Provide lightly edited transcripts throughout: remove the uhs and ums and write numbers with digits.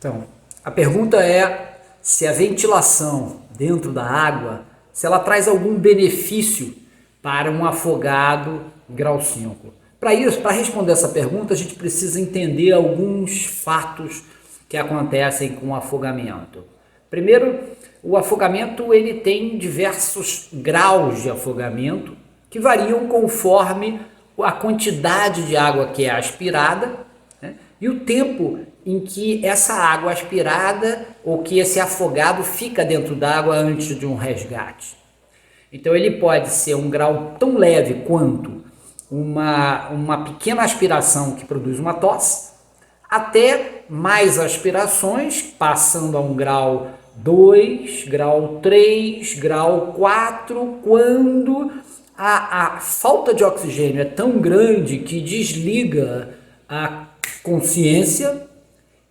Então, a pergunta é se a ventilação dentro da água, se ela traz algum benefício para um afogado grau 5. Para isso, para responder essa pergunta, a gente precisa entender alguns fatos que acontecem com o afogamento. Primeiro, o afogamento ele tem diversos graus de afogamento que variam conforme a quantidade de água que é aspirada, né, e o tempo em que essa água aspirada ou que esse afogado fica dentro d'água antes de um resgate. Então ele pode ser um grau tão leve quanto uma pequena aspiração que produz uma tosse, até mais aspirações, passando a um grau 2, grau 3, grau 4, quando a falta de oxigênio é tão grande que desliga a consciência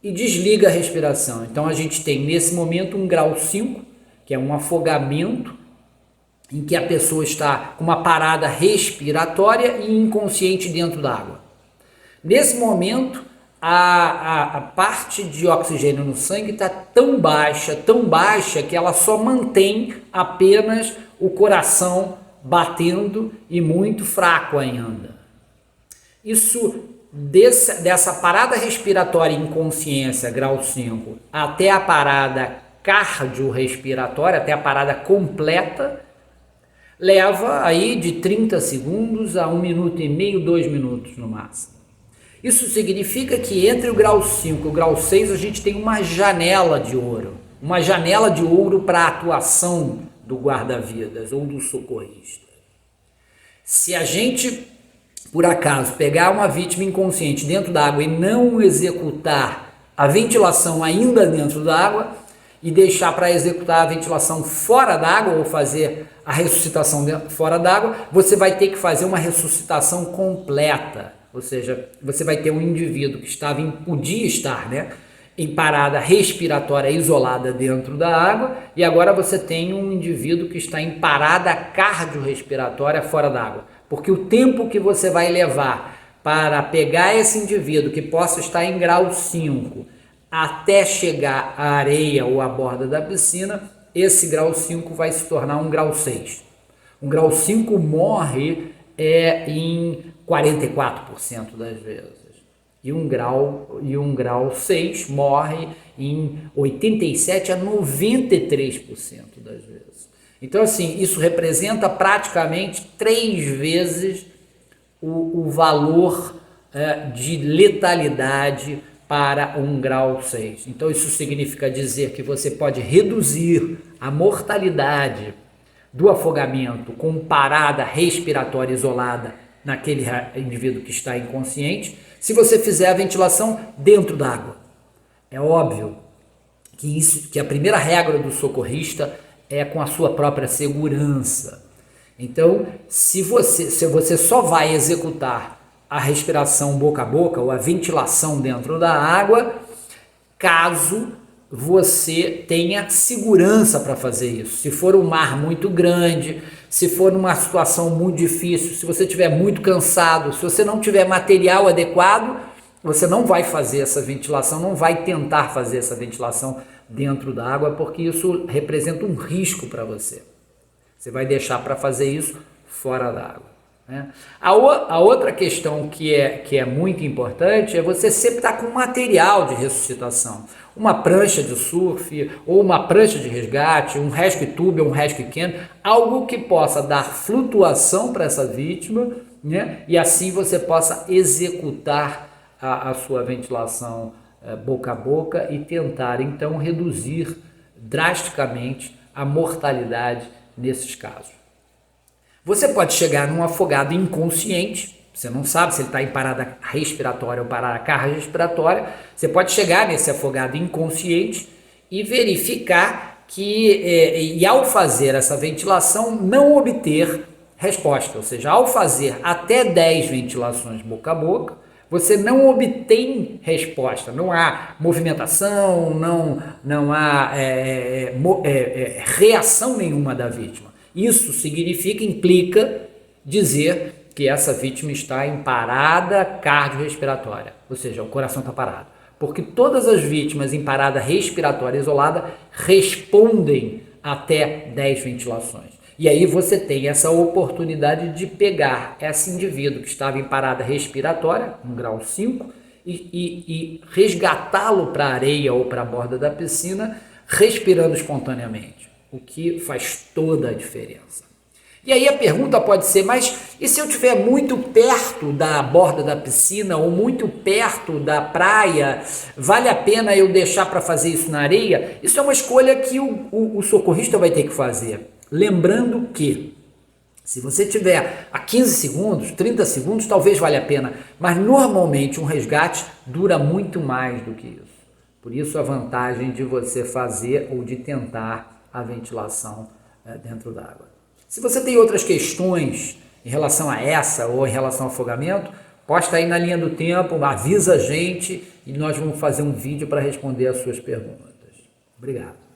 e desliga a respiração. Então a gente tem nesse momento um grau 5, que é um afogamento, em que a pessoa está com uma parada respiratória e inconsciente dentro d'água. Nesse momento, a parte de oxigênio no sangue está tão baixa, que ela só mantém apenas o coração batendo e muito fraco ainda. Isso, dessa parada respiratória e inconsciência, grau 5, até a parada cardiorrespiratória, até a parada completa, leva aí de 30 segundos a 1 minuto e meio, 2 minutos no máximo. Isso significa que entre o grau 5 e o grau 6 a gente tem uma janela de ouro para a atuação do guarda-vidas ou do socorrista. Se a gente, por acaso, pegar uma vítima inconsciente dentro da água e não executar a ventilação ainda dentro da água e deixar para executar a ventilação fora d'água ou fazer a ressuscitação fora d'água, você vai ter que fazer uma ressuscitação completa. Ou seja, você vai ter um indivíduo que podia estar, em parada respiratória isolada dentro da água, e agora você tem um indivíduo que está em parada cardiorrespiratória fora d'água. Porque o tempo que você vai levar para pegar esse indivíduo que possa estar em grau 5 até chegar à areia ou à borda da piscina, esse grau 5 vai se tornar um grau 6. Um grau 5 morre em 44% das vezes. E um grau 6 morre em 87% a 93% das vezes. Então, assim, isso representa praticamente 3 vezes o valor de letalidade para um grau 6. Então, isso significa dizer que você pode reduzir a mortalidade do afogamento com parada respiratória isolada naquele indivíduo que está inconsciente, se você fizer a ventilação dentro d'água. É óbvio que a primeira regra do socorrista é com a sua própria segurança. Então, se você só vai executar a respiração boca a boca ou a ventilação dentro da água, caso você tenha segurança para fazer isso. Se for um mar muito grande, se for numa situação muito difícil, se você estiver muito cansado, se você não tiver material adequado, você não vai fazer essa ventilação, não vai tentar fazer essa ventilação dentro da água, porque isso representa um risco para você. Você vai deixar para fazer isso fora da água. A outra questão que é muito importante é você sempre estar com material de ressuscitação. Uma prancha de surf ou uma prancha de resgate, um rescue tube ou um rescue can, algo que possa dar flutuação para essa vítima, e assim você possa executar a sua ventilação boca a boca e tentar então reduzir drasticamente a mortalidade nesses casos. Você pode chegar num afogado inconsciente, você não sabe se ele está em parada respiratória ou parada cardiorrespiratória, você pode chegar nesse afogado inconsciente e verificar e ao fazer essa ventilação não obter resposta, ou seja, ao fazer até 10 ventilações boca a boca, você não obtém resposta, não há movimentação, não há reação nenhuma da vítima. Isso implica dizer que essa vítima está em parada cardiorrespiratória, ou seja, o coração está parado. porque todas as vítimas em parada respiratória isolada respondem até 10 ventilações. E aí você tem essa oportunidade de pegar esse indivíduo que estava em parada respiratória, no grau 5, e resgatá-lo para a areia ou para a borda da piscina, respirando espontaneamente, o que faz toda a diferença. E aí a pergunta pode ser, mas e se eu estiver muito perto da borda da piscina ou muito perto da praia, vale a pena eu deixar para fazer isso na areia? Isso é uma escolha que o socorrista vai ter que fazer. Lembrando que, se você tiver a 15 segundos, 30 segundos, talvez valha a pena, mas normalmente um resgate dura muito mais do que isso. Por isso a vantagem de você fazer ou de tentar a ventilação dentro d'água. Se você tem outras questões em relação a essa ou em relação ao afogamento, posta aí na linha do tempo, avisa a gente e nós vamos fazer um vídeo para responder as suas perguntas. Obrigado.